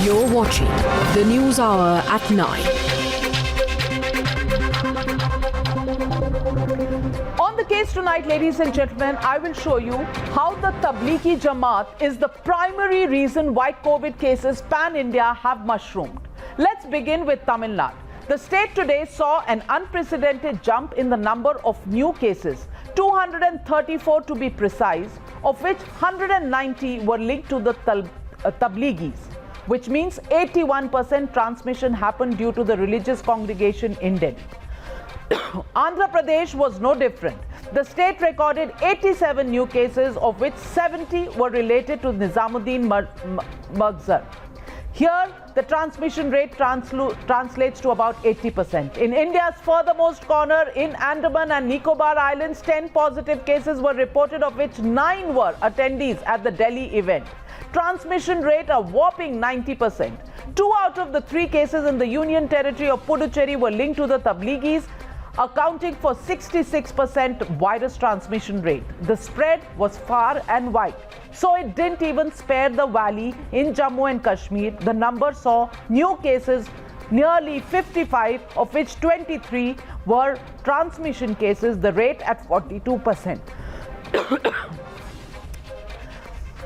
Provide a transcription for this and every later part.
You're watching the News Hour at 9. On the case tonight, ladies and gentlemen, I will show you how the Tablighi Jamaat is the primary reason why COVID cases pan-India have mushroomed. Let's begin with Tamil Nadu. The state today saw an unprecedented jump in the number of new cases, 234 to be precise, of which 190 were linked to the Tablighis, which means 81% transmission happened due to the religious congregation in Delhi. Andhra Pradesh was no different. The state recorded 87 new cases, of which 70 were related to Nizamuddin Markaz. Here, the transmission rate translates to about 80%. In India's furthermost corner, in Andaman and Nicobar Islands, 10 positive cases were reported, of which 9 were attendees at the Delhi event. Transmission rate a whopping 90%. 2 out of the 3 cases in the Union Territory of Puducherry were linked to the Tablighis, accounting for 66% virus transmission rate. The spread was far and wide, so it didn't even spare the valley in Jammu and Kashmir. The number saw new cases nearly 55, of which 23 were transmission cases, the rate at 42%.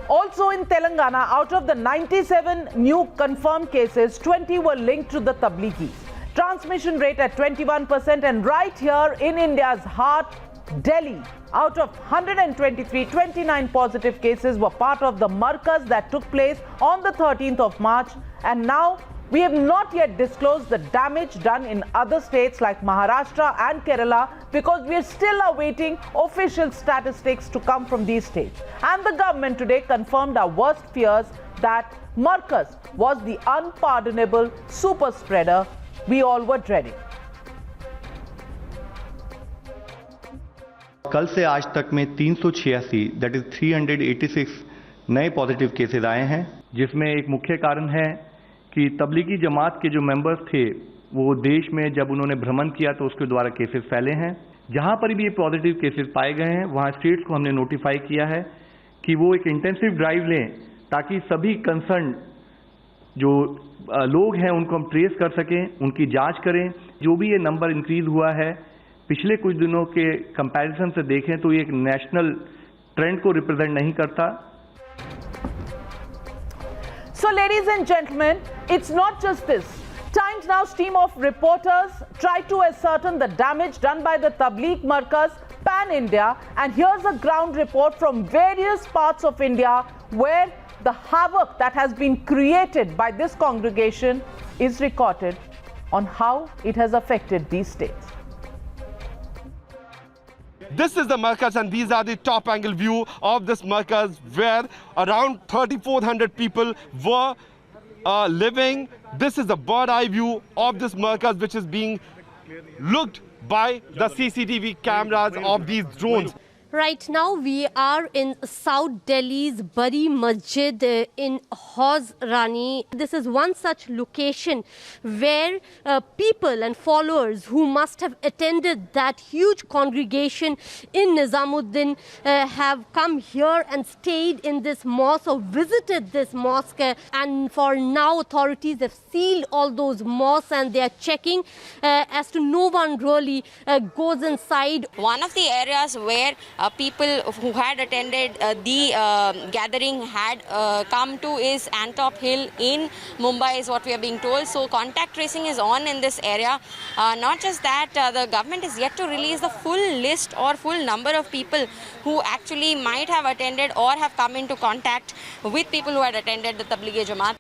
Also in Telangana, out of the 97 new confirmed cases, 20 were linked to the Tablighis. Transmission rate at 21%, and right here in India's heart, Delhi, out of 123, 29 positive cases were part of the Markaz that took place on the 13th of March. And now we have not yet disclosed the damage done in other states like Maharashtra and Kerala, because we are still awaiting official statistics to come from these states. And the government today confirmed our worst fears that Markaz was the unpardonable super spreader we all were dreading. कल से आज तक में 386 that is 386 नए positive cases आए हैं, जिसमें एक मुख्य कारण है कि तबलीगी जमात के जो मेंबर्स थे वो देश में जब उन्होंने भ्रमण किया तो उसके द्वारा केसेस फैले हैं। जहां पर भी ये पॉजिटिव केसेस पाए गए हैं वहां स्टेट्स को हमने नोटिफाई किया है कि वो एक इंटेंसिव ड्राइव लें ताकि सभी कंसर्न जो लोग हैं उनको हम ट्रेस कर सकें, उनकी जांच करें। जो भी ये नंबर इंक्रीज हुआ है पिछले कुछ दिनों के कंपैरिजन से देखें तो ये एक नेशनल ट्रेंड को रिप्रेजेंट नहीं करता। So ladies and gentlemen, it's not just this. Times Now's team of reporters tried to ascertain the damage done by the Tabligh Markaz pan-India, and here's a ground report from various parts of India where the havoc that has been created by this congregation is recorded on how it has affected these states. This is the Markaz, and these are the top angle view of this Markaz, where around 3,400 people were living. This is the bird eye view of this Markaz, which is being looked by the CCTV cameras of these drones. Right now, we are in South Delhi's Bari Masjid in Hauz Rani. This is one such location where people and followers who must have attended that huge congregation in Nizamuddin have come here and stayed in this mosque or visited this mosque. And for now, authorities have sealed all those mosques and they are checking as to no one really goes inside. One of the areas where people who had attended the gathering had come to is Antop Hill in Mumbai, is what we are being told. So contact tracing is on in this area. Not just that, the government is yet to release the full list or full number of people who actually might have attended or have come into contact with people who had attended the Tablighi Jamaat.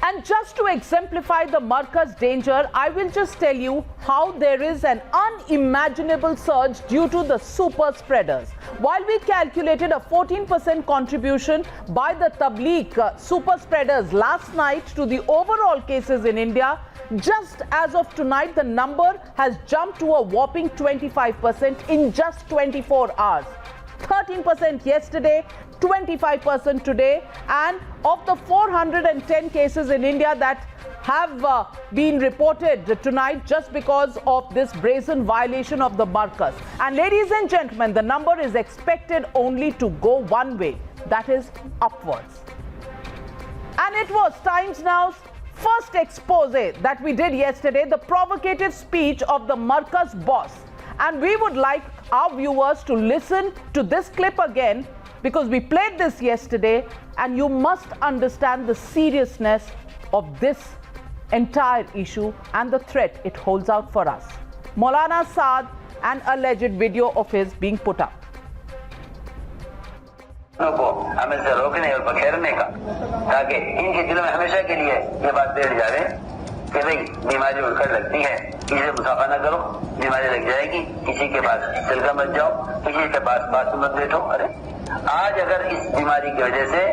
And just to exemplify the Markaz danger, I will just tell you how there is an unimaginable surge due to the super spreaders. While we calculated a 14% contribution by the Tabligh super spreaders last night to the overall cases in India, just as of tonight, the number has jumped to a whopping 25% in just 24 hours. 13% yesterday, 25% today, and of the 410 cases in India that have been reported tonight just because of this brazen violation of the Markaz. And ladies and gentlemen, the number is expected only to go one way, that is upwards. And it was Times Now's first expose that we did yesterday, the provocative speech of the Markaz boss. And we would like our viewers to listen to this clip again, because we played this yesterday, and you must understand the seriousness of this entire issue and the threat it holds out for us. Maulana Saad, an alleged video of his being put up. को हमें से रोकने और पखेरने का, ताकि इनके दिलों में हमेशा के लिए ये बात बैठ जाए कि भाई बीमारी उड़कर लगती है, किसी से मुसाफा न करो, बीमारी लग जाएगी, किसी के पास सिलका मत जाओ, किसी के पास मत बैठो। अरे आज अगर इस बीमारी की वजह से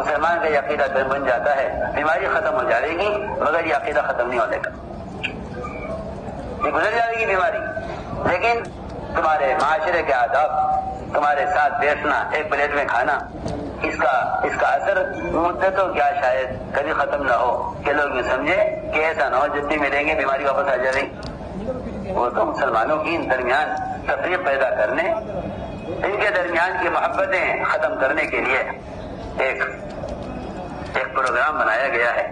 मुसलमान का अकीदा बन जाता है, बीमारी खत्म हो जाएगी, मगर ये अकीदा खत्म नहीं होने का, ये गुजर जाएगी बीमारी। लेकिन तुम्हारे माशरे के आदाब, तुम्हारे साथ बैठना, एक प्लेट में खाना, इसका असर मुद्दतों क्या शायद कभी खत्म ना हो, कि लोग ये समझे कि ऐसा ना हो जितनी मिलेंगे बीमारी वापस आ जाएगी। वो तो मुसलमानों की दरमियान तफरीक पैदा करने, इनके दरमियान की मोहब्बतें खत्म करने के लिए एक प्रोग्राम बनाया गया है।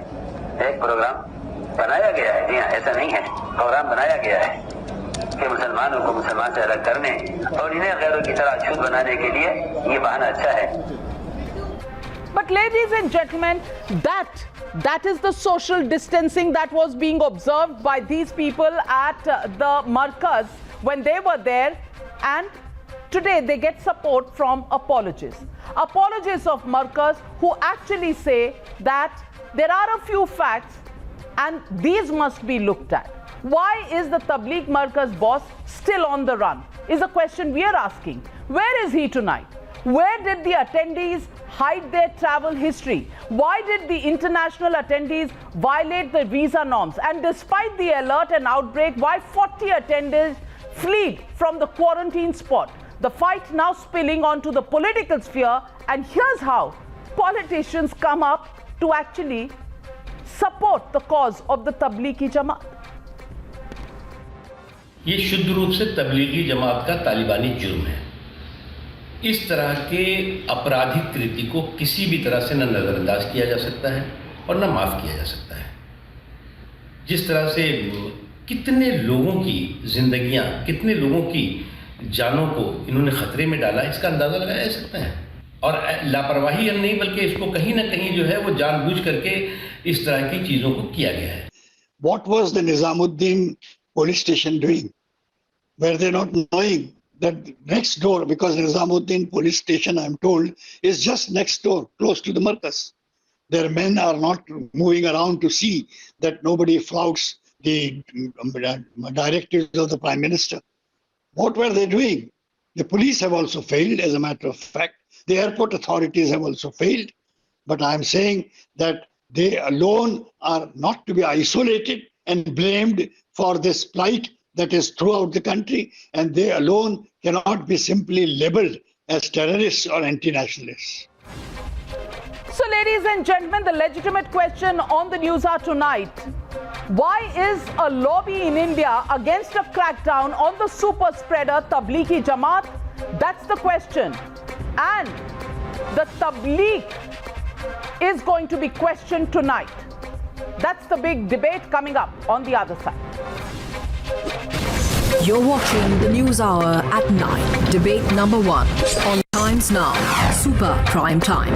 एक प्रोग्राम बनाया गया है, जी हाँ, ऐसा नहीं है, प्रोग्राम बनाया गया है कि मुसलमानों को मुसलमान से अलग करने और इन्हें गैरों की तरह अछूत बनाने के लिए ये बहाना अच्छा है। But ladies and gentlemen, that is the social distancing that was being observed by these people at the Markaz when they were there, and today they get support from apologists. Apologists of Markaz who actually say that there are a few facts and these must be looked at. Why is the Tabligh Markaz boss still on the run? Is a question we are asking. Where is he tonight? Where did the attendees hide their travel history? Why did the international attendees violate the visa norms? And despite the alert and outbreak, why 40 attendees fled from the quarantine spot? The fight now spilling onto the political sphere, and here's how politicians come up to actually support the cause of the Tablighi Jamaat. ये शुद्ध रूप से तबलीगी जमात का तालिबानी जुर्म है। इस तरह के आपराधिक कृति को किसी भी तरह से न नज़रअंदाज किया जा सकता है और न माफ़ किया जा सकता है। जिस तरह से कितने लोगों की ज़िंदगियां, कितने लोगों की जानों को इन्होंने ख़तरे में डाला, इसका अंदाज़ा लगाया जा सकता है। और लापरवाही हम नहीं, बल्कि इसको कहीं ना कहीं जो है वो जानबूझ करके इस तरह की चीज़ों को किया गया है। What was the Nizamuddin police station doing? Were they not knowing that next door, because Nizamuddin police station, I'm told, is just next door, close to the Markaz. Their men are not moving around to see that nobody flouts the directives of the Prime Minister. What were they doing? The police have also failed, as a matter of fact. The airport authorities have also failed. But I'm saying that they alone are not to be isolated and blamed for this plight that is throughout the country, and they alone cannot be simply labeled as terrorists or anti-nationalists. So, ladies and gentlemen, the legitimate question on the Newshour tonight: why is a lobby in India against a crackdown on the super spreader Tablighi Jamaat? That's the question. And the Tabligh is going to be questioned tonight. That's the big debate coming up on the other side. You're watching the Newshour at 9. Debate number 1 on Times Now. Super Prime Time.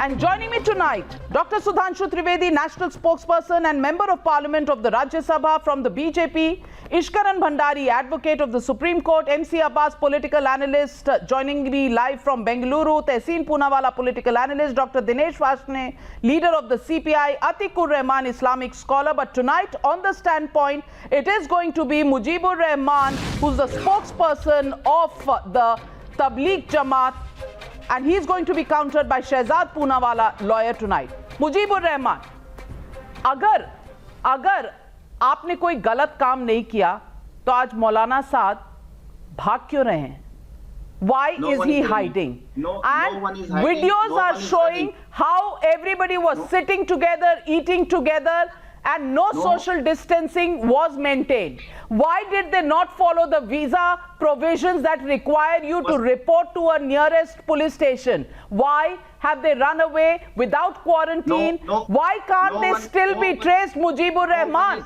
And joining me tonight, Dr. Sudhanshu Trivedi, National Spokesperson and Member of Parliament of the Rajya Sabha from the BJP, Ishkaran Bhandari, Advocate of the Supreme Court, MC Abbas, Political Analyst, joining me live from Bengaluru, Tehseen Poonawala, Political Analyst, Dr. Dinesh Vashne, Leader of the CPI, Atiq Ur Rehman, Islamic Scholar. But tonight on the standpoint, it is going to be Mujeeb Ur Rehman, who's the spokesperson of the Tabligh Jamaat, and he's going to be countered by Shehzad Poonawala, lawyer tonight. Mujeeb Ur Rehman, अगर आपने कोई गलत काम नहीं किया तो आज मौलाना साद भाग क्यों रहे हैं? Why is he hiding? And videos are showing how everybody was sitting together, eating together, and no social distancing was maintained. Why did they not follow the visa provisions that require you to report to a nearest police station? Why have they run away without quarantine? Why can't they still be traced, Mujeeb Ur Rehman?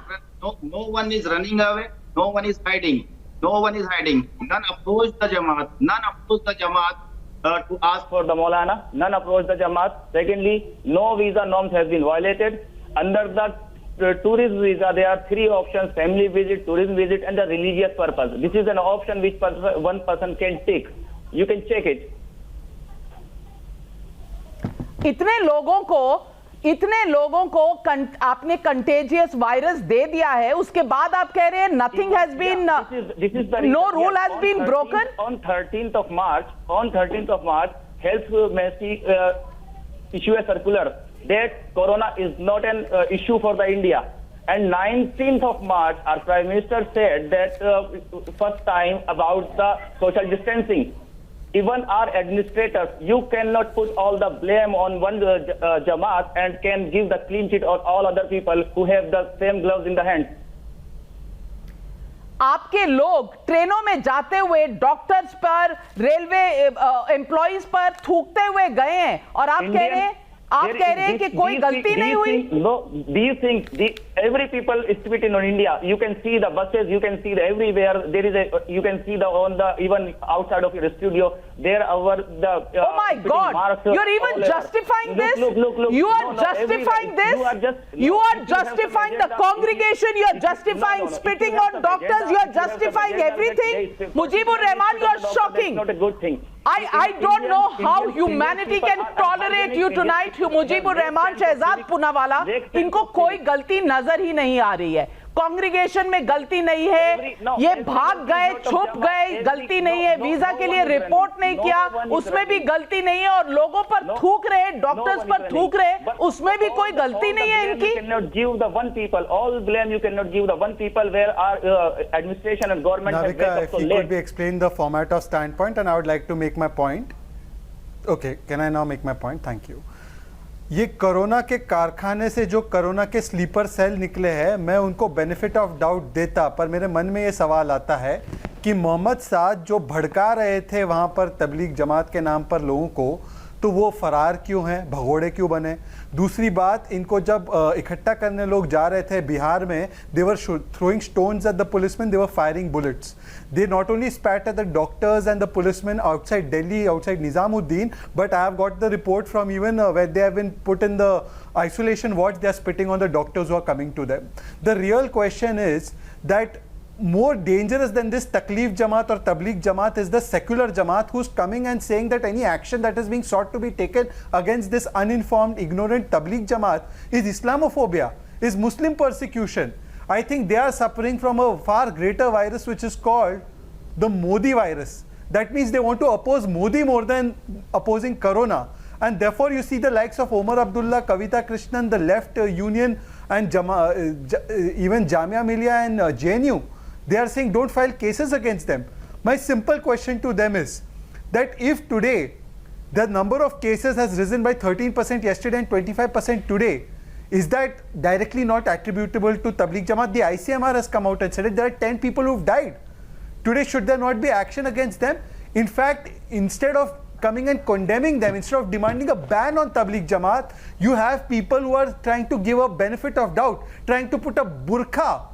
No one is running away. No one is hiding. No one is hiding. None approached the Jamaat. None approached the Jamaat to ask for the Maulana. None approached the Jamaat. Secondly, no visa norms have been violated. Under the tourist visa, there are three options: family visit, tourism visit, and the religious purpose. This is an option which one person can take. You can check it. इतने लोगों को आपने contagious virus दे दिया है, उसके बाद आप कह रहे हैं nothing has been, no rule has been broken. On 13th of March, Health Ministry issued a circular that Corona is not an issue for the India. And 19th of March, our Prime Minister said that first time about the social distancing. Even our administrators, you cannot put all the blame on one Jamaat and can give the clean sheet on all other people who have the same gloves in the hand. आपके लोग ट्रेनों में जाते हुए doctors पर, railway employees पर थूकते हुए गए हैं और आप कह रहे हैं कि कोई गलती नहीं हुई. No, these things, every people spit in on India. You can see the buses, you can see the everywhere. There is you can see even outside of your studio, there are the. Oh my God! Marks, you're even justifying this. Look. You are justifying this. You are justifying the congregation. You are justifying spitting on doctors. You are justifying everything. Mujeeb Ur Rehman, you are shocking. Not a good thing. I don't know how humanity can tolerate you tonight, Mujeeb Ur Rehman, Shahzad Poonawalla. इनको कोई गलती नजर ही नहीं आ रही है. Congregation में गलती नहीं है, ये भाग गए, छुप गए, गलती नहीं है. वीजा के लिए रिपोर्ट नहीं किया, उसमें भी गलती नहीं है. और लोगों पर थूक रहे, डॉक्टर्स पर थूक रहे, उसमें भी कोई गलती नहीं है इनकी. You cannot give the one people all blame. You cannot give the one people where our administration and government have Navika, if you could be explain the format of standpoint, and I would like to make my point. Okay, can I now make my point? Thank you. ये corona के कारखाने से जो corona के sleeper cell निकले हैं, मैं उनको बेनिफिट ऑफ डाउट देता, पर मेरे मन में ये सवाल आता है कि मोहम्मद साद जो भड़का रहे थे वहाँ पर तबलीग जमात के नाम पर लोगों को, तो वो फरार क्यों हैं, भगोड़े क्यों बने? दूसरी बात, इनको जब इकट्ठा करने लोग जा रहे थे बिहार में, दे वर throwing stones at the policemen, they were firing bullets. They not only spat at the doctors and the policemen outside Delhi, outside Nizamuddin, but I have got the report from even where they have been put in the isolation ward, they are spitting on the doctors who are coming to them. The real question is that more dangerous than this Taklif Jamaat or Tabligh Jamaat is the secular Jamaat who's coming and saying that any action that is being sought to be taken against this uninformed, ignorant Tabligh Jamaat is Islamophobia, is Muslim persecution. I think they are suffering from a far greater virus which is called the Modi virus. That means they want to oppose Modi more than opposing Corona. And therefore you see the likes of Omar Abdullah, Kavita Krishnan, the left union and even Jamia Millia and JNU. They are saying don't file cases against them. My simple question to them is that if today the number of cases has risen by 13% yesterday and 25% today, is that directly not attributable to Tabligh Jamaat? The ICMR has come out and said that there are 10 people who've died. Today, should there not be action against them? In fact, instead of coming and condemning them, instead of demanding a ban on Tabligh Jamaat, you have people who are trying to give a benefit of doubt, trying to put a burqa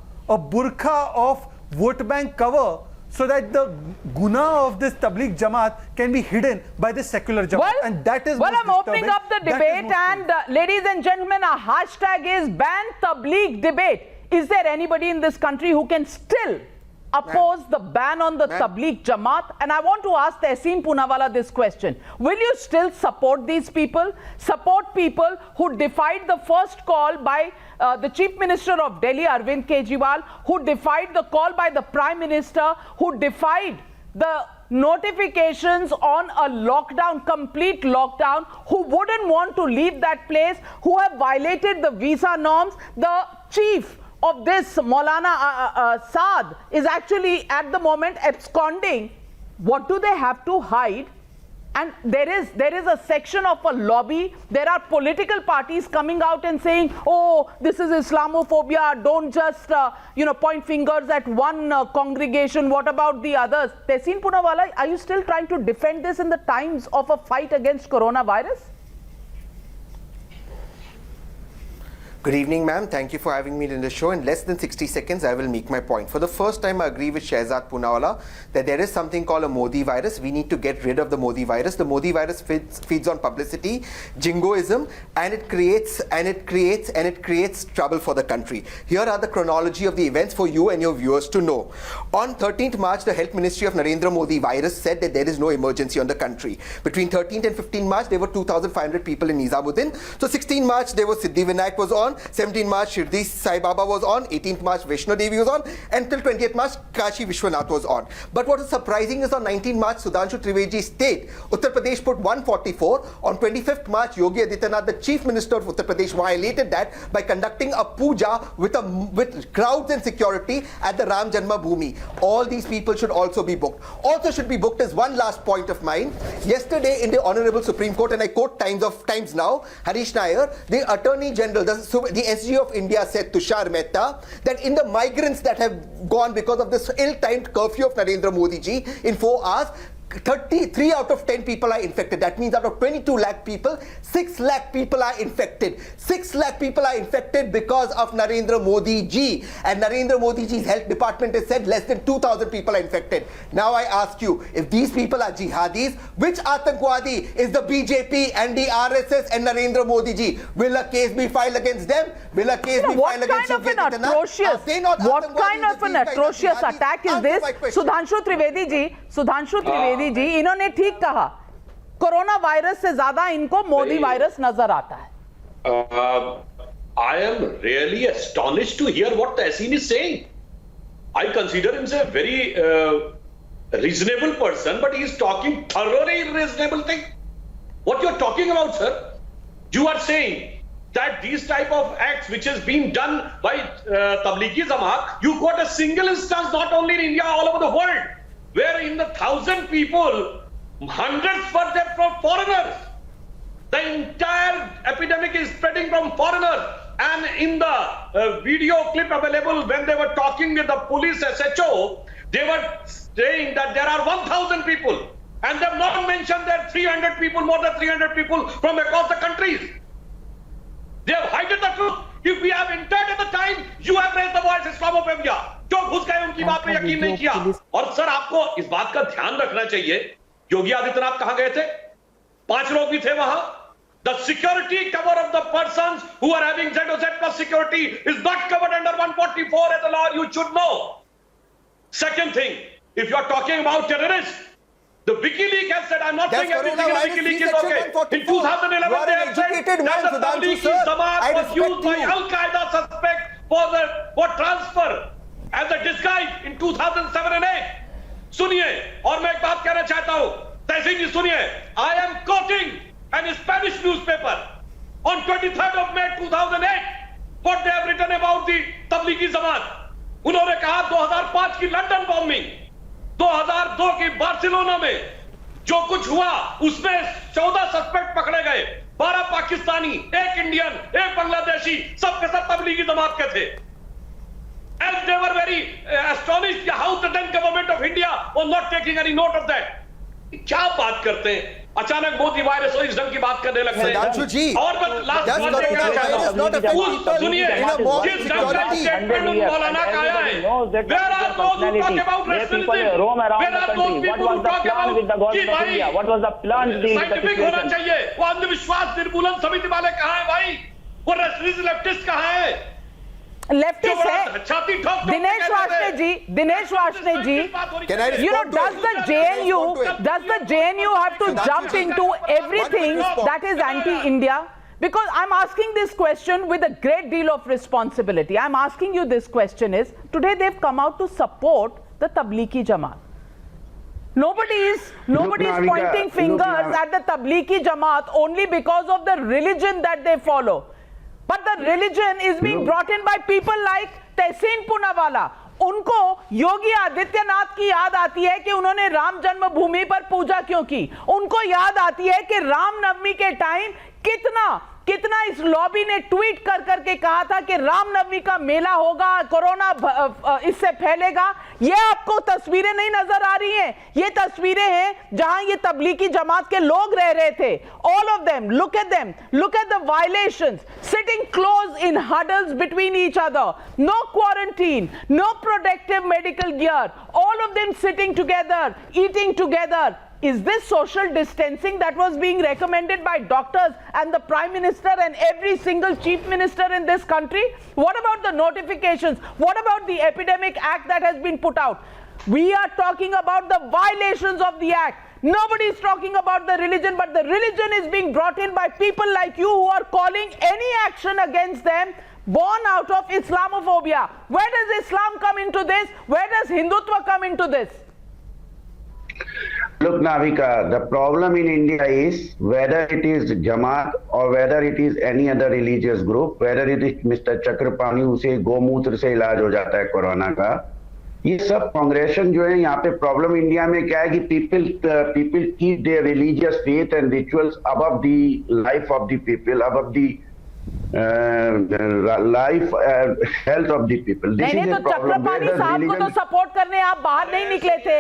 of vote bank cover so that the guna of this Tabligh Jamaat can be hidden by the secular Jamaat. And that is I'm opening up the debate, and ladies and gentlemen, our hashtag is ban Tabligh debate. Is there anybody in this country who can still oppose the ban on the Tabligh Jamaat? And I want to ask Tehseen Poonawalla this question. Will you still support these people? Support people who defied the first call by the Chief Minister of Delhi, Arvind Kejriwal, who defied the call by the Prime Minister, who defied the notifications on a lockdown, complete lockdown, who wouldn't want to leave that place, who have violated the visa norms? The chief of this, Maulana Saad, is actually at the moment absconding. What do they have to hide? And there is a section of a lobby. There are political parties coming out and saying, oh, this is Islamophobia. Don't just, point fingers at one congregation. What about the others? Tehseen Poonawalla, are you still trying to defend this in the times of a fight against coronavirus? Good evening, ma'am. Thank you for having me in the show. In less than 60 seconds, I will make my point. For the first time, I agree with Shehzad Poonawalla that there is something called a Modi virus. We need to get rid of the Modi virus. The Modi virus feeds on publicity, jingoism, and it creates trouble for the country. Here are the chronology of the events for you and your viewers to know. On 13th March, the Health Ministry of Narendra Modi virus said that there is no emergency on the country. Between 13th and 15th March, there were 2,500 people in Nizamuddin. So 16th March, there was Siddhivinayak was on. 17th March, Shirdi Sai Baba was on. 18th March, Vaishno Devi was on. Until 20th March, Kashi Vishwanath was on. But what is surprising is on 19th March, Sudhanshu Trivedi state, Uttar Pradesh put 144. On 25th March, Yogi Adityanath, the Chief Minister of Uttar Pradesh, violated that by conducting a puja with crowds and security at the Ram Janma Bhoomi. All these people should also be booked. Also should be booked is one last point of mine. Yesterday in the Honorable Supreme Court, and I quote Times Now, Harish Nair, the Attorney General, the SG of India said, Tushar Mehta, that in the migrants that have gone because of this ill-timed curfew of Narendra Modi ji in 4 hours, 33 out of 10 people are infected. That means out of 22 lakh people, 6 lakh people are infected. 6 lakh people are infected because of Narendra Modi ji. And Narendra Modi ji's health department has said less than 2,000 people are infected. Now I ask you, if these people are jihadis, which Atankwadi is the BJP and the RSS and Narendra Modi ji? Will a case be filed against them? Will a case be filed against What kind of an atrocious attack is this? Sudhanshu Trivedi जी, इन्होंने ठीक कहा, corona virus से ज्यादा इनको Modi virus नजर आता है. I am really astonished to hear what Tehseen is saying. I consider him a very reasonable person, but he is talking thoroughly irreasonable thing. What you are talking about, sir? You are saying that these type of acts which has been done by Tablighi Jamaat, you got a single instance not only in India, all over the world, where in the 1,000 people, hundreds were there from foreigners. The entire epidemic is spreading from foreigners. And in the video clip available, when they were talking with the police SHO, they were saying that there are 1,000 people. And they have not mentioned that 300 people, more than 300 people from across the countries. They have hidden the truth. If we have entered at the time, you have raised the voice Islamophobia. जो घुस गए उनकी बात पे यकीन नहीं किया. और सर आपको इस बात का ध्यान रखना चाहिए, योगी आदित्यनाथ कहां गए थे? 5 लोग भी थे वहां. The security cover of the persons who are having ZOZ plus security is not covered under 144 as a law, you should know. Second thing, if you are talking about terrorists, the WikiLeaks has said, I'm not saying everything in WikiLeaks is okay. In 2011, they have said that the Tablighi Jamaat was used by Al-Qaeda suspect for transfer as a disguise in 2007 and 8. सुनिए, और मैं एक बात कहना चाहता हूं, तहसीन जी सुनिए, I am quoting an Spanish newspaper on 23rd of May 2008 what they have written about the Tablighi Jamaat. उन्होंने कहा 2005 की लंदन बॉम्बिंग, 2002 की बार्सिलोना में जो कुछ हुआ उसमें 14 सस्पेक्ट पकड़े गए, 12 पाकिस्तानी, 1 इंडियन, 1 बांग्लादेशी, सब के सब तबलीगी जमात के थे. And they were very astonished how the then government of India was not taking any note of that. क्या बात करते हैं? अचानक मोदी वायरस और इस ढंग की बात करने लगते हैं. और लास्ट सुनिए, जिस ढंग का स्टेटमेंट उन मौलाना का आया है, where are those who talk about rationalism? Where are those people who talk about कि भाई साइंटिफिक होना चाहिए? वो अंधविश्वास निर्मूलन समिति वाले कहाँ हैं भाई? वो लेफ्टिस्ट कहाँ हैं? Leftists है दिनेश वार्ष्णेय जी, you know, does the JNU have to jump into everything that is anti-India? Because I'm asking this question with a great deal of responsibility. I'm asking you this question is, today they've come out to support the Tablighi Jamaat. Nobody is pointing fingers at the Tablighi Jamaat only because of the religion that they follow. But the religion is being brought in by people like Tehseen Poonawalla. उनको योगी आदित्यनाथ की याद आती है कि उन्होंने राम जन्मभूमि पर पूजा क्यों की। उनको याद आती है कि रामनवमी के टाइम कितना इस लॉबी ने ट्वीट कर करके कहा था कि रामनवमी का मेला होगा, कोरोना इससे फैलेगा। ये आपको तस्वीरें नहीं नजर आ रही हैं? ये तस्वीरें हैं जहां ये तबलीगी जमात के लोग रह रहे थे। All of them, look at the violations, sitting close in huddles between each other, no quarantine, no protective medical gear, all of them sitting together, eating together. Is this social distancing that was being recommended by doctors and the Prime Minister and every single Chief Minister in this country? What about the notifications? What about the Epidemic Act that has been put out? We are talking about the violations of the Act. Nobody is talking about the religion, but the religion is being brought in by people like you who are calling any action against them born out of Islamophobia. Where does Islam come into this? Where does Hindutva come into this? Look, Navika, the problem in India is whether it is Jamaat or whether it is any other religious group, whether it is Mr. Chakrapani उसे गोमूत्र से इलाज हो जाता है corona का, ये सब कांग्रेशन जो है यहाँ पे प्रॉब्लम इंडिया में क्या है कि people keep their religious faith and rituals above the life of the people, above the life health of the people. नहीं तो चक्रपाणी साहब को तो सपोर्ट करने आप बाहर नहीं निकले थे,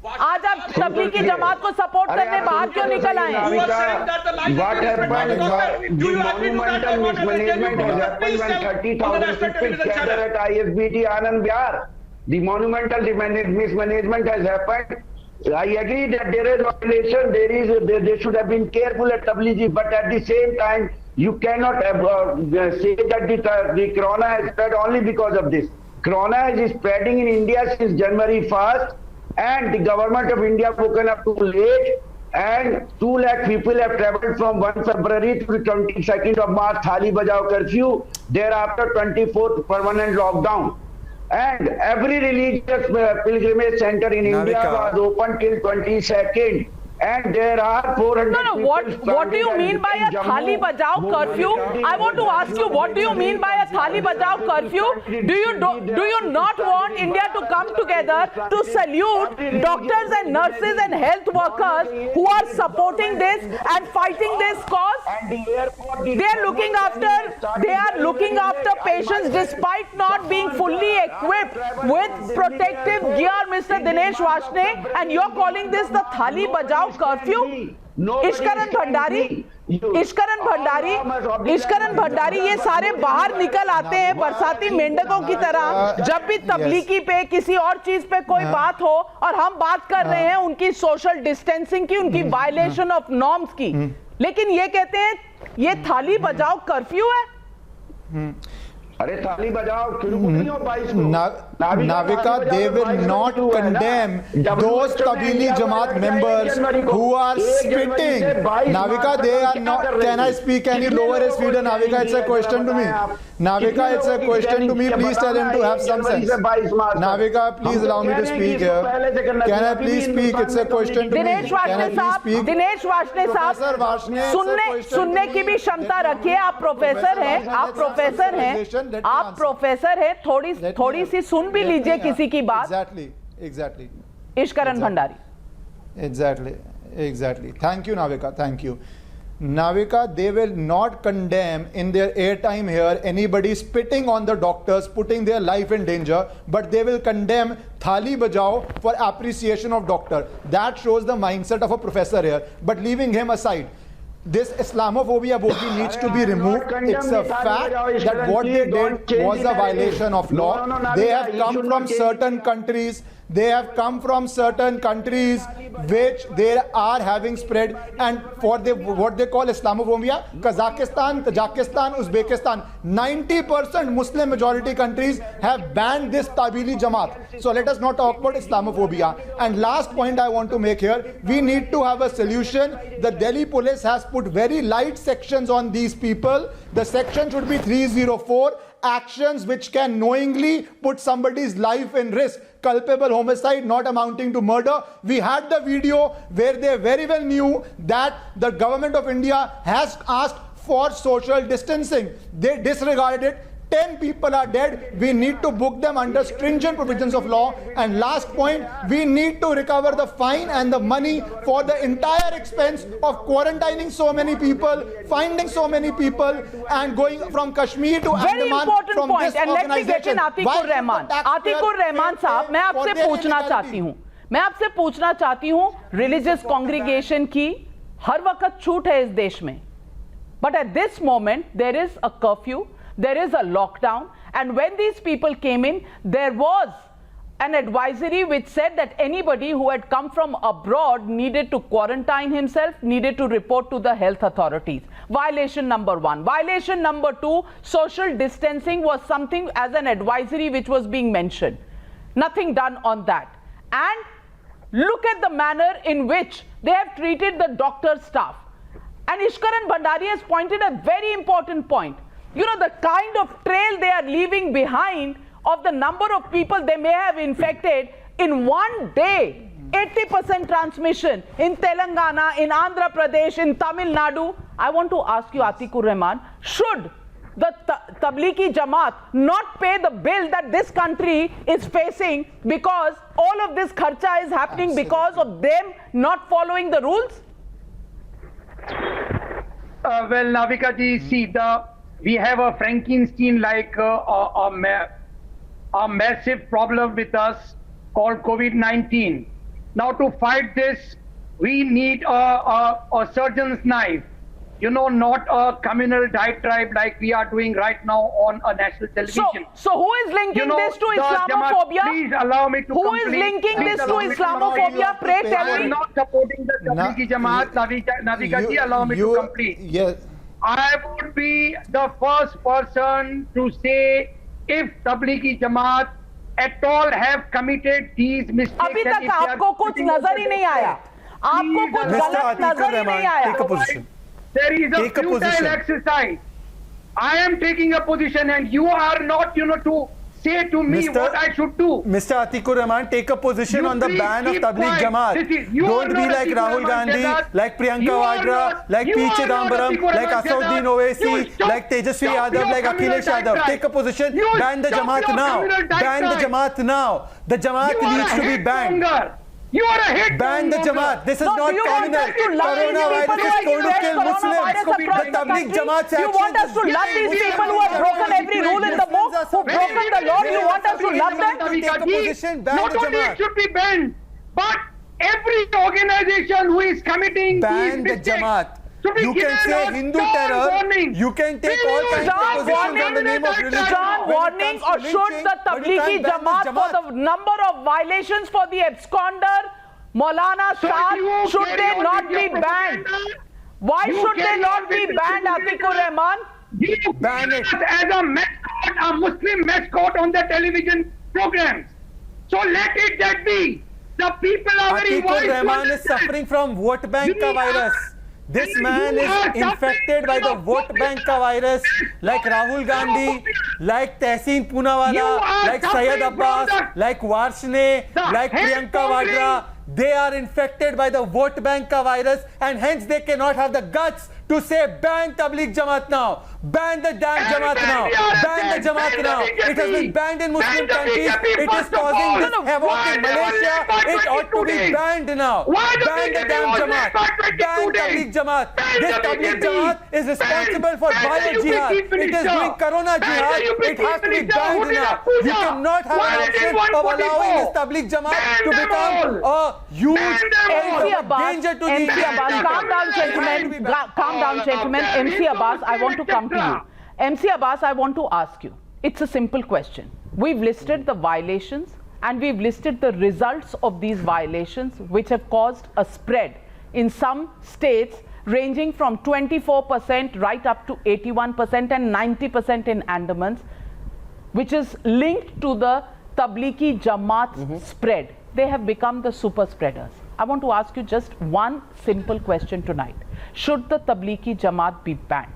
आज आप तबलीगी जमात को सपोर्ट करने बाहर क्यों निकल आए? What happened? The monumental mismanagement has happened when 30,000 people gather at ISBT Anand Vihar. The monumental mismanagement has happened. I agree that there is violation. They should have been careful at Tablighi, but at the same time, you cannot say that the corona has spread only because of this. Corona is spreading in India since January 1st. And the government of India woken up too late, and 2 lakh people have travelled from 1 February to the 22nd of March, Thali Bajao curfew, thereafter 24th permanent lockdown. And every religious pilgrimage center in India was open till 22nd. And there are 400 No, what do you mean by a Thali Bajao curfew? I want to ask you, what do you mean by a Thali Bajao curfew? Do you not want India to come together to salute doctors and nurses and health workers who are supporting this and fighting this cause? They are looking after patients despite not being fully equipped with protective gear, Mr. Dinesh Varshney, and you're calling this the Thali Bajao curfew? Ishkaran Bhandari ये सारे बाहर निकल आते हैं बरसाती मेंढकों की तरह जब भी तबलीगी पे किसी और चीज पे कोई बात हो, और हम बात कर रहे हैं उनकी सोशल डिस्टेंसिंग की, उनकी वायलेशन ऑफ नॉर्म्स की, लेकिन ये कहते हैं ये थाली बजाओ कर्फ्यू है। अरे थाली बजाओ नहीं हो 22 को। Navika, they will not condemn those Tablighi Jamaat members who are spitting. Navika, they are not. Can I speak? Can you lower his feeder? Navika, it's a question to me. Navika, it's a question to me. Please tell him to have some sense. Navika, please allow me to speak here. Can I please speak? It's a question to me. Dinesh वार्ष्णे साहब, सुनने की भी क्षमता रखिए। आप professor हैं, थोड़ी सी सुन भी लीजिए किसी की बात। Exactly. Ishkaran Bhandari. Exactly. Thank you, Navika. Thank you. Navika, they will not condemn in their airtime here anybody spitting on the doctors, putting their life in danger, but they will condemn Thali Bajao for appreciation of doctor. That shows the mindset of a professor here. But leaving him aside, this Islamophobia bogey needs to be removed. It's a fact that what they did was a violation of law. They have come from certain countries. They have come from certain countries which they are having spread, and for what they call Islamophobia, Kazakhstan, Tajikistan, Uzbekistan, 90% Muslim majority countries have banned this Tablighi Jamaat. So let us not talk about Islamophobia. And last point I want to make here, we need to have a solution. The Delhi police has put very light sections on these people. The section should be 304, actions which can knowingly put somebody's life in risk. Culpable homicide not amounting to murder. We had the video where they very well knew that the government of India has asked for social distancing. They disregarded it. 10 people are dead, we need to book them under stringent provisions of law. And last point, we need to recover the fine and the money for the entire expense of quarantining so many people, finding so many people, and going from Kashmir to Very Andaman important from point. this And let me get in Atiq Ur Rehman. Atiq Ur Rehman साहब, मैं आपसे पूछना चाहती हूँ, religious congregation की हर वक्त छूट है इस देश में. But at this moment, there is a curfew, there is a lockdown, and when these people came in, there was an advisory which said that anybody who had come from abroad needed to quarantine himself, needed to report to the health authorities. Violation number 1. Violation number 2, social distancing was something as an advisory which was being mentioned. Nothing done on that. And look at the manner in which they have treated the doctor staff. And Ishkaran Bhandari has pointed a very important point. You know, the kind of trail they are leaving behind of the number of people they may have infected in one day. 80% transmission in Telangana, in Andhra Pradesh, in Tamil Nadu. I want to ask you, Atiq Ur Rehman, should the Tablighi Jamaat not pay the bill that this country is facing because all of this kharcha is happening because of them not following the rules? Well, Navika ji, see, we have a Frankenstein-like a massive problem with us called COVID-19. Now, to fight this, we need a surgeon's knife. You know, not a communal diatribe like we are doing right now on a national television. So who is linking this to Islamophobia? Please allow me to Who complete. is linking this to Islamophobia? Pray tell me. I am not supporting the Tablighi Jamaat. Navika ji, allow me to complete. Yes. I would be the first person to say if Tablighi Jamaat at all have committed these mistakes. अभी तक आपको कुछ नजर ही नहीं आया. आपको कुछ गलत नजर ही नहीं आया. There is a futile exercise. I am taking a position and you are not, to say to me what I should do. Mr. Atiq Ur Rehman, take a position on the ban of Tabligh Jamaat. Don't be like Rahul Gandhi, like Priyanka Vadra, like P. Chidambaram, like Asauddin Owaisi, like Tejasvi Yadav, like Akhilesh Yadav. Take a position, ban the Jamaat now. Ban the Jamaat now. The Jamaat needs to be banned. You are a hit. Ban the Jamaat. This is not communal. Coronavirus is going to kill Muslims. The Tabligh Jamaat You want us to love these people who have broken every rule in the book, who broken the law? You want us to love them? Not only it should be banned, but every organization who is committing these mistakes. You can say Hindu terror. You can take all kinds of positions on the name of religion. Stern warning, or should the Tablighi Jamaat for the number of violations for the absconder, Maulana Saad, should they not be banned? Why should they not be banned, Atiq Ur Rehman? Ban it as a mascot, a Muslim mascot on the television programs. So let it that be. The people are very wise. Atiq Ur Rehman is suffering from vote bank ka virus. This man is infected by the vote bank ka virus, like Rahul Gandhi, like Tehseen Poonawala, like Syed Abbas, like Warshne, like Priyanka Vadra. They are infected by the vote bank ka virus, and hence they cannot have the guts to say ban Tabligh Jamaat now. Ban the damn Jamaat now. Ban the Jamaat now. It has been banned in Muslim countries. It is causing this havoc in Malaysia. It ought to be banned now. Ban the damn Jamaat. Ban Tabligh Jamaat. This Tabligh Jamaat is responsible for bio-jihad. It is doing corona jihad. It has to be banned now. You cannot have an option of allowing this Tabligh Jamaat to become a huge danger to the Indian people. Calm down, gentlemen. Calm down, gentlemen. MC Abbas, I want to come to you. MC Abbas, I want to ask you. It's a simple question. We've listed the violations and we've listed the results of these violations which have caused a spread in some states ranging from 24% right up to 81% and 90% in Andamans, which is linked to the Tablighi Jamaat spread. They have become the super spreaders. I want to ask you just one simple question tonight. Should the Tablighi Jamaat be banned?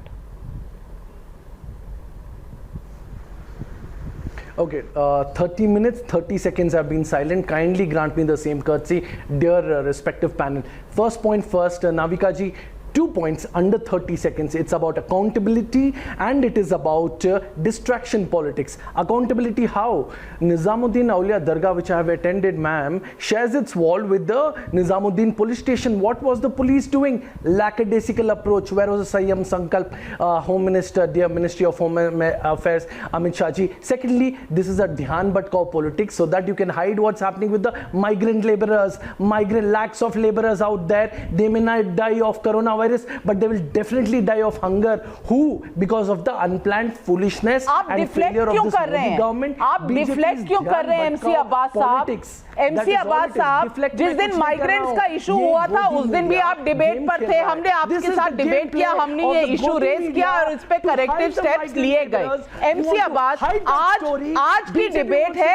Okay, 30 minutes, 30 seconds have been silent. Kindly grant me the same courtesy, dear respective panel. First point first, Navika ji, 2 points under 30 seconds. It's about accountability and it is about distraction politics. Accountability how? Nizamuddin Aulia Dargah, which I have attended, ma'am, shares its wall with the Nizamuddin police station. What was the police doing? Lackadaisical approach. Where was the Sayyam Sankalp, Home Minister, dear Ministry of Home Affairs, Amit Shah ji? Secondly, this is a Dhyan Bhatkao politics so that you can hide what's happening with the migrant laborers, lakhs of laborers out there. They may not die of coronavirus, but they will definitely die of hunger. Who? Because of the unplanned foolishness and failure of this Modi government. आप deflect क्यों कर रहे हैं MC Abbas साहब? MC Abbas साहब, जिस दिन migrants का इशू हुआ था उस दिन भी आप डिबेट पर थे, हमने आपके साथ डिबेट किया, हमने ये इशू रेज किया और इस पे करेक्टिव स्टेप्स लिए गए। एमसी अब्बास, आज की डिबेट है,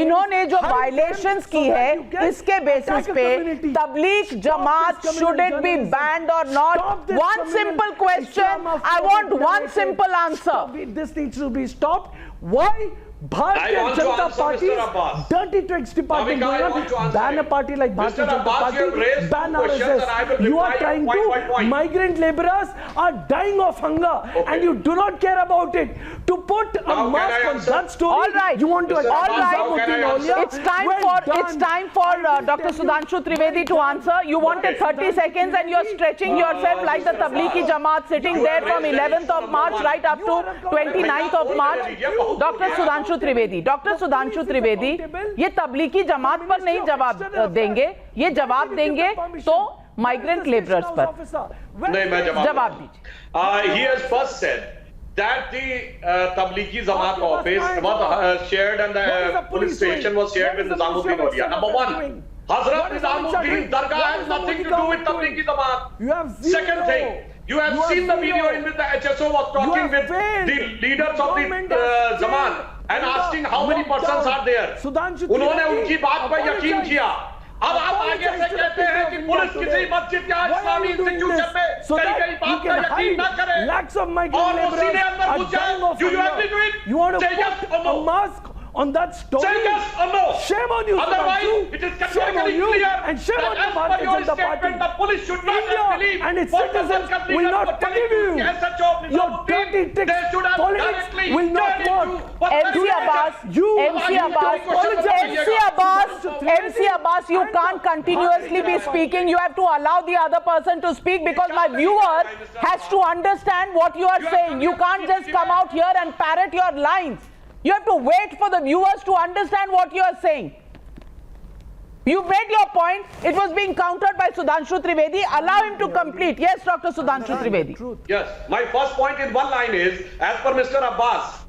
इन्होंने जो वायलेशंस की है इसके बेसिस पे तबलीग जमात शुड इट बी बैंड और not? One simple question, I want one simple answer. This needs to be stopped. Why? Bharatiya Janata Party's dirty tricks department going on. Ban a party like Bharatiya Janata Party, ban RSS. You are trying to, migrant laborers are dying of hunger and you do not care about it. To put a mask on that story, all right. You want to It's time for Dr. Sudhanshu Trivedi to answer. You wanted 30 seconds and you're stretching yourself like the Tablighi Jamaat sitting there from 11th of March right up to 29th of March. Dr. Sudhanshu Trivedi, ये तबलीगी जमात पर नहीं जवाब देंगे, ये जवाब देंगे तो migrant labourers पर जवाब दीजिए. He has first said that the Tablighi Jamaat office was shared and the police station was shared with Nizamuddin Aulia. Number one, Hazrat Nizamuddin Dargah has nothing to do with Tablighi Jamaat. Second thing, you have seen the video in which the HSO was talking with the leaders of the Jamaat and asking how many persons are there. उन्होंने उनकी बात पर यकीन किया. अब आप आगे से कहते हैं कि पुलिस किसी मस्जिद या इस्लामी इंस्टीट्यूशन में कई बात पर यकीन न करे और उसी ने अंदर घुस जाए. Do you agree to it? You want to say yes or no? A mask on that story? Say yes or no? Shame on you, otherwise it is categorically clear and shame on that as per your statement the police should not have believed and its citizens will not forgive you. Your dirty tricks politics will not work. MC Abbas, you can't continuously be speaking. You have to allow the other person to speak because my viewer has to understand what you are saying. You can't just come out here and parrot your lines. You have to wait for the viewers to understand what you are saying. You made your point. It was being countered by Sudhanshu Trivedi. Allow him to complete. Yes, Dr. Sudhanshu Trivedi. Yes. My first point in one line is, as per Mr. Abbas,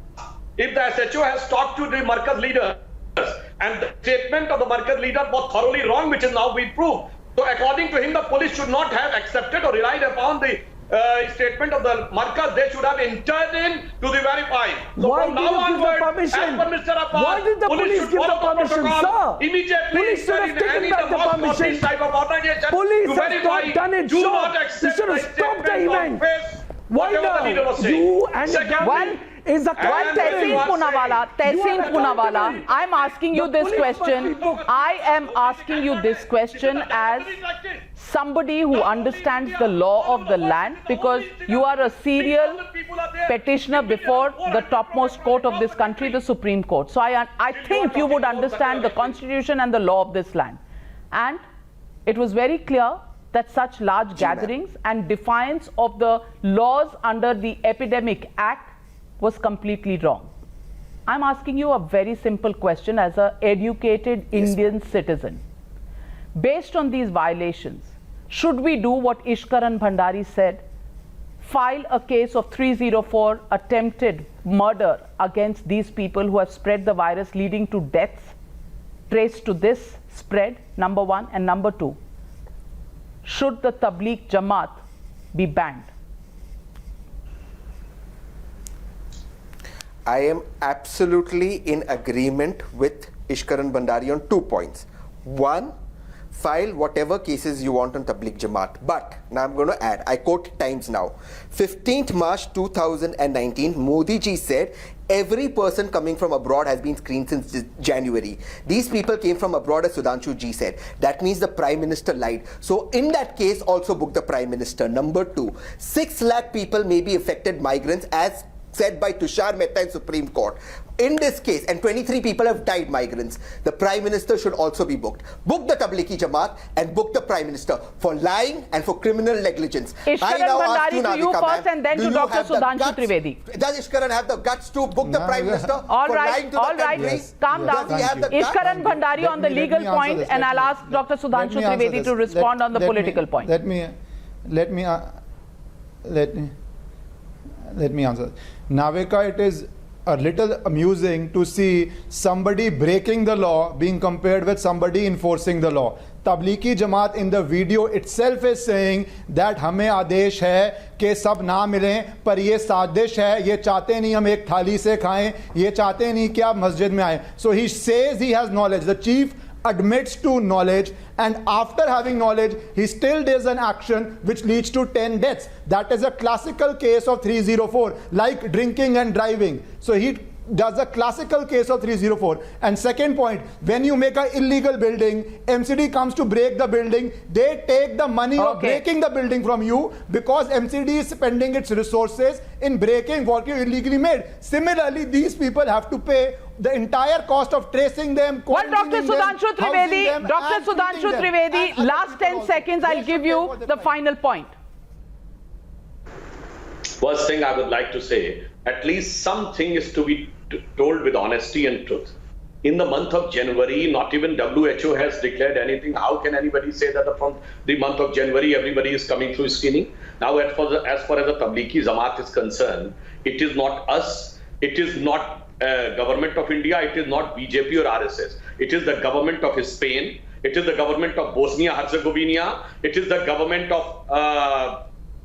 if the SHO has talked to the Markaz leader and the statement of the Markaz leader was thoroughly wrong, which is now being proved. So according to him, the police should not have accepted or relied upon the statement of the Markaz. They should have entered in to the verified. So why from did now you give the onward, permission? as per Mr. Abbas, Why did the police give the permission, sir? Immediately, police should have taken back the permission. Type of organization police to has verify, not done it, do sir. not accept You should have stopped the event. Why now? You and one is a Tehseen Poonawala, I'm asking you this question. I am asking you this question as somebody who understands the law of the land, because you are a serial petitioner before the topmost court of this country, the Supreme Court. So I think you would understand the constitution and the law of this land. And it was very clear that such large gatherings and defiance of the laws under the Epidemic Act was completely wrong. I'm asking you a very simple question as an educated Indian citizen. Based on these violations, should we do what Ishkaran Bhandari said? File a case of 304 attempted murder against these people who have spread the virus, leading to deaths traced to this spread, number one. And number two, should the Tabligh Jamaat be banned? I am absolutely in agreement with Ishkaran Bhandari on 2 points. One, file whatever cases you want on Tabligh Jamaat. But now I'm going to add, I quote Times Now, 15th March 2019, Modi ji said, every person coming from abroad has been screened since January. These people came from abroad, as Sudhanshu ji said. That means the Prime Minister lied. So in that case, also book the Prime Minister. Number 2, 6 lakh people may be affected migrants, as said by Tushar Mehta in Supreme Court. In this case, and 23 people have died migrants, the Prime Minister should also be booked. Book the Tablighi Jamaat and book the Prime Minister for lying and for criminal negligence. Ishkaran Bhandari, to you first and then to Dr. Sudhanshu Trivedi. Does Ishkaran have the guts to book the Prime Minister for lying to the country? Yes. Calm down. Ishkaran Bhandari on the legal point, and I'll ask Dr. Sudhanshu Trivedi to respond on the political point. Let me answer. Navika, it is a little amusing to see somebody breaking the law being compared with somebody enforcing the law. Tablighi Jamaat in the video itself is saying that हमें आदेश है कि सब ना मिलें, पर ये साजिश है, ये चाहते नहीं हम एक थाली से खाएं, ये चाहते नहीं कि आप मस्जिद में आएं. So he says he has knowledge. The chief admits to knowledge, and after having knowledge he still does an action which leads to 10 deaths. That is a classical case of 304, like drinking and driving. So he does a classical case of 304. And second point, when you make an illegal building, MCD comes to break the building, they take the money of breaking the building from you, because MCD is spending its resources in breaking what you illegally made. Similarly, these people have to pay the entire cost of tracing them. Well, Dr. Sudhanshu Trivedi, last 10 seconds, I'll give you the final point. First thing I would like to say, at least something is to be told with honesty and truth. In the month of January, not even WHO has declared anything. How can anybody say that from the month of January everybody is coming through screening? Now, as far as the Tablighi Jamaat is concerned, it is not us, it is not government of India, it is not BJP or RSS. It is the government of Spain, it is the government of Bosnia-Herzegovina, it is the government of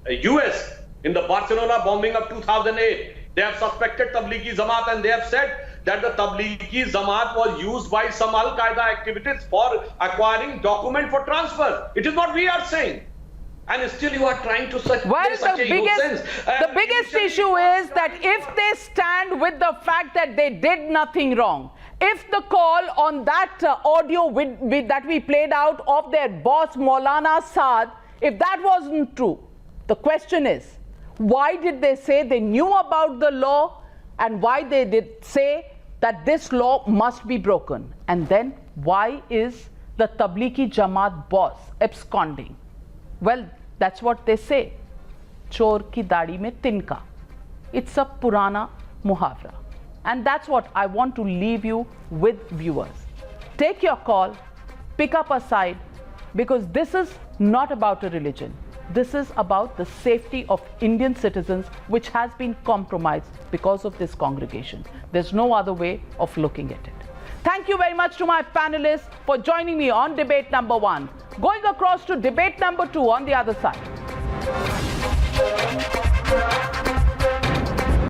US. In the Barcelona bombing of 2008, they have suspected Tablighi Jamaat, and they have said that the Tablighi Jamaat was used by some Al-Qaeda activities for acquiring document for transfer. It is not we are saying. And still you are trying to such the biggest issue is that if they stand with the fact that they did nothing wrong, if the call on that audio that we played out of their boss Maulana Saad, if that wasn't true, the question is, why did they say they knew about the law, and why they did say that this law must be broken? And then why is the Tablighi Jamaat boss absconding? Well, that's what they say. Chor ki dadi mein tinka. It's a Purana muhavra. And that's what I want to leave you with, viewers. Take your call, pick up a side, because this is not about a religion. This is about the safety of Indian citizens, which has been compromised because of this congregation. There's no other way of looking at it. Thank you very much to my panelists for joining me on debate number 1. Going across to debate number 2 on the other side.